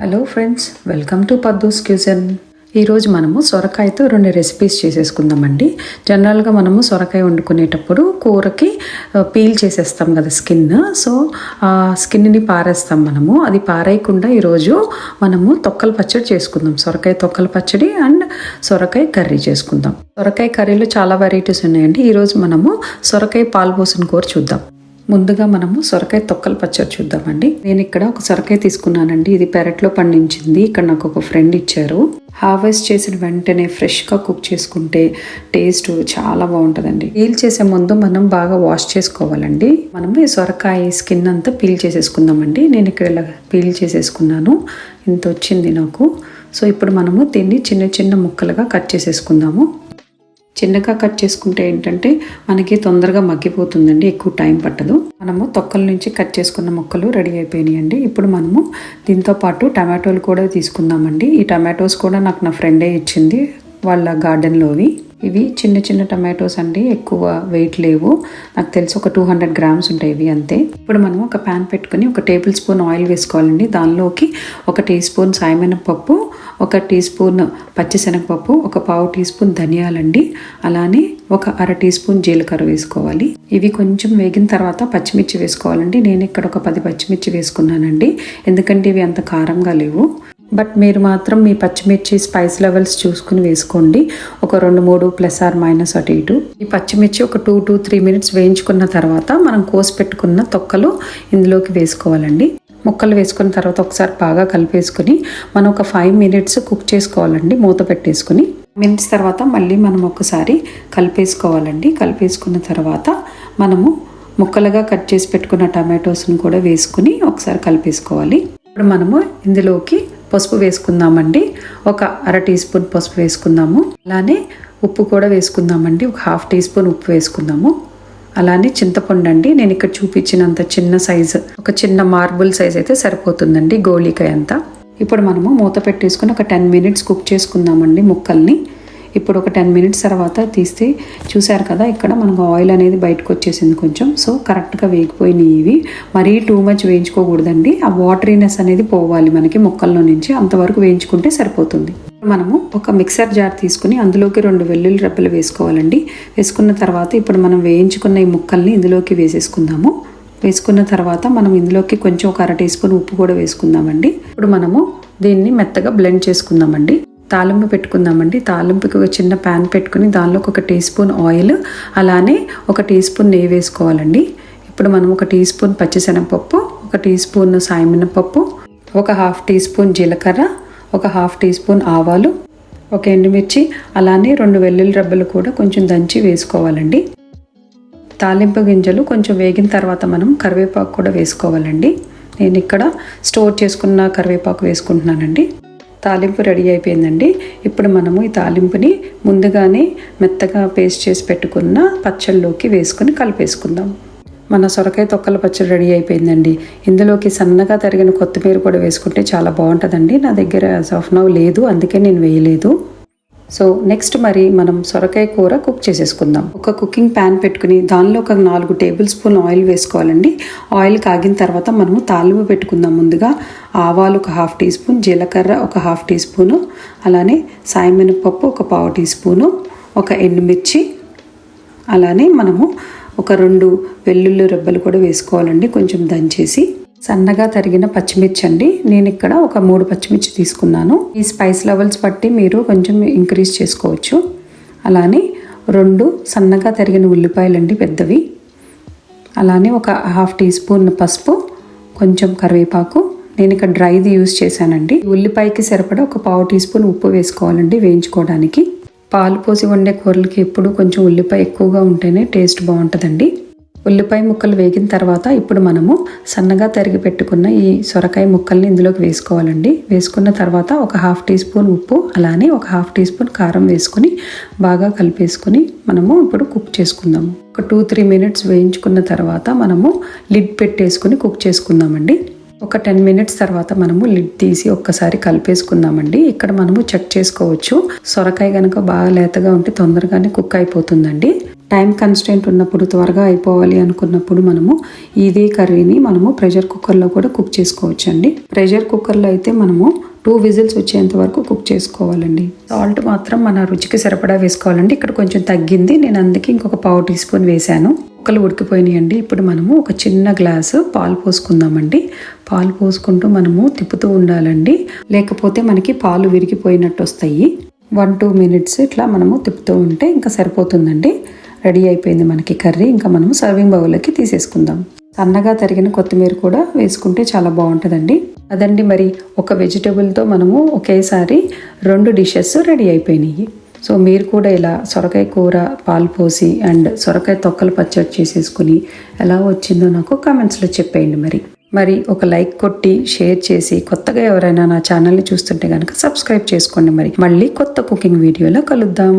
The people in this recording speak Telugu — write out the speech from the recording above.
Hello friends, welcome to Paddu's cuisine. ఈరోజు మనము సొరకాయతో 2 రెసిపీస్ చేసేసుకుందామండి. జనరల్గా మనము సొరకాయ వండుకునేటప్పుడు కూరకి పీల్ చేసేస్తాం కదా స్కిన్. సో ఆ స్కిన్ని పారేస్తాం మనము. అది పారేయకుండా ఈరోజు మనము తొక్కల పచ్చడి చేసుకుందాం. సొరకాయ తొక్కల పచ్చడి అండ్ సొరకాయ కర్రీ చేసుకుందాం. సొరకాయ కర్రీలో చాలా వెరైటీస్ ఉన్నాయండి. ఈరోజు మనము సొరకాయ పాలుపోసిన కూర చూద్దాం. ముందుగా మనము సొరకాయ తొక్కల పచ్చడి చూద్దామండి. నేను ఇక్కడ ఒక సొరకాయ తీసుకున్నానండి. ఇది పెరట్లో పండించింది. ఇక్కడ నాకు ఒక ఫ్రెండ్ ఇచ్చారు. హార్వెస్ట్ చేసిన వెంటనే ఫ్రెష్గా కుక్ చేసుకుంటే టేస్ట్ చాలా బాగుంటుందండి. పీల్ చేసే ముందు మనం బాగా వాష్ చేసుకోవాలండి. మనము ఈ సొరకాయ స్కిన్ అంతా పీల్ చేసేసుకుందామండి. నేను ఇక్కడ ఇలా పీల్ చేసేసుకున్నాను. ఇంత వచ్చింది నాకు. సో ఇప్పుడు మనము దీన్ని చిన్న చిన్న ముక్కలుగా కట్ చేసేసుకుందాము. చిన్నగా కట్ చేసుకుంటే ఏంటంటే మనకి తొందరగా మగ్గిపోతుందండి, ఎక్కువ టైం పట్టదు. మనము తొక్కల నుంచి కట్ చేసుకున్న ముక్కలు రెడీ అయిపోయినాయండి. ఇప్పుడు మనము దీంతో పాటు టమాటోలు కూడా తీసుకుందామండి. ఈ టమాటోస్ కూడా నాకు నా ఫ్రెండే ఇచ్చింది వాళ్ళ గార్డెన్లోవి. ఇవి చిన్న చిన్న టమాటోస్ అండి, ఎక్కువ వెయిట్ లేవు. నాకు తెలిసి ఒక 200 గ్రామ్స్ ఉంటాయి ఇవి అంతే. ఇప్పుడు మనం ఒక ప్యాన్ పెట్టుకుని 1 టేబుల్ స్పూన్ ఆయిల్ వేసుకోవాలండి. దానిలోకి 1 టీ స్పూన్ సాయమినపప్పు, 1 టీ స్పూన్ పచ్చిశనగపప్పు, 1 పావు టీ స్పూన్ ధనియాలండి, అలానే 1 అర టీ స్పూన్ జీలకర్ర వేసుకోవాలి. ఇవి కొంచెం వేగిన తర్వాత పచ్చిమిర్చి వేసుకోవాలండి. నేను ఇక్కడ ఒక 10 పచ్చిమిర్చి వేసుకున్నానండి, ఎందుకంటే ఇవి అంత కారంగా లేవు. బట్ మీరు మాత్రం మీ పచ్చిమిర్చి స్పైస్ లెవెల్స్ చూసుకుని వేసుకోండి. ఒక 2-3 ప్లస్ ఆర్ మైనస్ అటు ఇటు. ఈ పచ్చిమిర్చి ఒక 2 to 3 మినిట్స్ వేయించుకున్న తర్వాత మనం కోసి పెట్టుకున్న తొక్కలు ఇందులోకి వేసుకోవాలండి. ముక్కలు వేసుకున్న తర్వాత ఒకసారి బాగా కలిపేసుకుని మనం ఒక 5 మినిట్స్ కుక్ చేసుకోవాలండి, మూత పెట్టేసుకుని. మినిట్స్ తర్వాత మళ్ళీ మనం ఒకసారి కలిపేసుకోవాలండి. కలిపేసుకున్న తర్వాత మనము ముక్కలుగా కట్ చేసి పెట్టుకున్న టమాటోస్ని కూడా వేసుకుని ఒకసారి కలిపేసుకోవాలి. ఇప్పుడు మనము ఇందులోకి పసుపు వేసుకుందామండి. ఒక అర టీ స్పూన్ పసుపు వేసుకుందాము. అలానే ఉప్పు కూడా వేసుకుందామండి. ఒక 1/2 టీ స్పూన్ ఉప్పు వేసుకుందాము. అలానే చింతపండు అండి. నేను ఇక్కడ చూపించినంత చిన్న సైజు, ఒక చిన్న మార్బుల్ సైజ్ అయితే సరిపోతుందండి, గోళీకాయ అంతా. ఇప్పుడు మనము మూత పెట్టేసుకుని ఒక 10 మినిట్స్ కుక్ చేసుకుందామండి ముక్కల్ని. ఇప్పుడు ఒక 10 మినిట్స్ తర్వాత తీస్తే చూసారు కదా, ఇక్కడ మనకు ఆయిల్ అనేది బయటకు వచ్చేసింది కొంచెం. సో కరెక్ట్గా వేగిపోయినాయి ఇవి. మరీ టూ మచ్ వేయించుకోకూడదండి. ఆ వాటరీనెస్ అనేది పోవాలి మనకి ముక్కల్లో నుంచి, అంతవరకు వేయించుకుంటే సరిపోతుంది. మనము ఒక మిక్సర్ జార్ తీసుకుని అందులోకి 2 వెల్లుల్లి రెబ్బలు వేసుకోవాలండి. వేసుకున్న తర్వాత ఇప్పుడు మనం వేయించుకున్న ఈ ముక్కల్ని ఇందులోకి వేసేసుకుందాము. వేసుకున్న తర్వాత మనం ఇందులోకి కొంచెం ఒక అర టీ స్పూన్ ఉప్పు కూడా వేసుకుందామండి. ఇప్పుడు మనము దీన్ని మెత్తగా బ్లెండ్ చేసుకుందామండి. తాలింపు పెట్టుకుందామండి. తాలింపుకి ఒక చిన్న ప్యాన్ పెట్టుకుని దానిలోకి 1 టీ స్పూన్ ఆయిల్, అలానే 1 టీ స్పూన్ నెయ్యి వేసుకోవాలండి. ఇప్పుడు మనం 1 టీ స్పూన్ పచ్చిశనగపప్పు, 1 టీ స్పూన్ సాయమినపప్పు, ఒక 1/2 టీ స్పూన్ జీలకర్ర, ఒక 1/2 టీ స్పూన్ ఆవాలు, 1 ఎండుమిర్చి, అలానే 2 వెల్లుల్లి రెబ్బలు కూడా కొంచెం దంచి వేసుకోవాలండి. తాలింపు గింజలు కొంచెం వేగిన తర్వాత మనం కరివేపాకు కూడా వేసుకోవాలండి. నేను ఇక్కడ స్టోర్ చేసుకున్న కరివేపాకు వేసుకుంటున్నానండి. తాలింపు రెడీ అయిపోయిందండి. ఇప్పుడు మనము ఈ తాలింపుని ముందుగానే మెత్తగా పేస్ట్ చేసి పెట్టుకున్న పచ్చళ్ళలోకి వేసుకుని కలిపేసుకుందాం. మన సొరకాయ తొక్కల పచ్చడి రెడీ అయిపోయిందండి. ఇందులోకి సన్నగా తరిగిన కొత్తిమీర కూడా వేసుకుంటే చాలా బాగుంటుందండి. నా దగ్గర యాజ్ ఆఫ్ నౌ లేదు, అందుకే నేను వేయలేదు. సో నెక్స్ట్ మరి మనం సొరకాయ కూర కుక్ చేసేసుకుందాం. ఒక కుకింగ్ ప్యాన్ పెట్టుకుని దానిలో ఒక 4 టేబుల్ స్పూన్ ఆయిల్ వేసుకోవాలండి. ఆయిల్ కాగిన తర్వాత మనము తాలింపు పెట్టుకుందాం. ముందుగా ఆవాలు ఒక 1/2 టీ స్పూన్, జీలకర్ర ఒక 1/2 టీ స్పూను, అలానే సాయమినపప్పు ఒక పావు టీ స్పూను, 1 ఎండుమిర్చి, అలానే మనము ఒక 2 వెల్లుల్లి రెబ్బలు కూడా వేసుకోవాలండి, కొంచెం దంచేసి. సన్నగా తరిగిన పచ్చిమిర్చి అండి. నేను ఇక్కడ ఒక 3 పచ్చిమిర్చి తీసుకున్నాను. ఈ స్పైస్ లెవెల్స్ బట్టి మీరు కొంచెం ఇంక్రీజ్ చేసుకోవచ్చు. అలానే 2 సన్నగా తరిగిన ఉల్లిపాయలండి, పెద్దవి. అలానే ఒక 1/2 టీ స్పూన్ పసుపు, కొంచెం కరివేపాకు. నేను ఇక్కడ డ్రైది యూజ్ చేశానండి. ఉల్లిపాయకి సరిపడా ఒక పావు టీ స్పూన్ ఉప్పు వేసుకోవాలండి వేయించుకోవడానికి. పాలు పోసి వండే కూరలకి ఎప్పుడు కొంచెం ఉల్లిపాయ ఎక్కువగా ఉంటేనే టేస్ట్ బాగుంటుందండి. ఉల్లిపాయ ముక్కలు వేగిన తర్వాత ఇప్పుడు మనము సన్నగా తరిగి పెట్టుకున్న ఈ సొరకాయ ముక్కల్ని ఇందులోకి వేసుకోవాలండి. వేసుకున్న తర్వాత ఒక 1/2 టీ స్పూన్ ఉప్పు, అలానే ఒక 1/2 టీ స్పూన్ కారం వేసుకుని బాగా కలిపేసుకుని మనము ఇప్పుడు కుక్ చేసుకుందాము. ఒక 2-3 మినిట్స్ వేయించుకున్న తర్వాత మనము లిడ్ పెట్టేసుకుని కుక్ చేసుకుందామండి. ఒక 10 మినిట్స్ తర్వాత మనము లిడ్ తీసి ఒక్కసారి కలిపేసుకుందామండి. ఇక్కడ మనము చెక్ చేసుకోవచ్చు. సొరకాయ కనుక బాగా లేతగా ఉంటే తొందరగానే కుక్ అయిపోతుందండి. టైం కన్స్టెంట్ ఉన్నప్పుడు త్వరగా అయిపోవాలి అనుకున్నప్పుడు మనము ఇదే కర్రీని మనము ప్రెషర్ కుక్కర్లో కూడా కుక్ చేసుకోవచ్చండి. ప్రెషర్ కుక్కర్లో అయితే మనము 2 విజిల్స్ వచ్చేంత వరకు కుక్ చేసుకోవాలండి. సాల్ట్ మాత్రం మన రుచికి సరిపడా వేసుకోవాలండి. ఇక్కడ కొంచెం తగ్గింది, నేను అందుకే ఇంకొక 1/2 టీ స్పూన్ వేసాను. ముక్కలు ఉడికిపోయినాయండి. ఇప్పుడు మనము ఒక చిన్న గ్లాసు పాలు పోసుకుందామండి. పాలు పోసుకుంటూ మనము తిప్పుతూ ఉండాలండి, లేకపోతే మనకి పాలు విరిగిపోయినట్టు వస్తాయి. 1-2 మినిట్స్ ఇట్లా మనము తిప్పుతూ ఉంటే ఇంకా సరిపోతుందండి. రెడీ అయిపోయింది మనకి కర్రీ. ఇంకా మనము సర్వింగ్ బౌల్లోకి తీసేసుకుందాం. సన్నగా తరిగిన కొత్తిమీర కూడా వేసుకుంటే చాలా బాగుంటుందండి. అదండి మరి ఒక వెజిటేబుల్తో మనము ఒకేసారి 2 డిషెస్ రెడీ అయిపోయినాయి. సో మీరు కూడా ఇలా సొరకాయ కూర పాలు పోసి అండ్ సొరకాయ తొక్కలు పచ్చడి చేసేసుకుని ఎలా వచ్చిందో నాకు కామెంట్స్లో చెప్పేయండి. మరి ఒక లైక్ కొట్టి షేర్ చేసి కొత్తగా ఎవరైనా నా ఛానల్ని చూస్తుంటే కనుక సబ్స్క్రైబ్ చేసుకోండి. మళ్ళీ కొత్త కుకింగ్ వీడియోలో కలుద్దాం.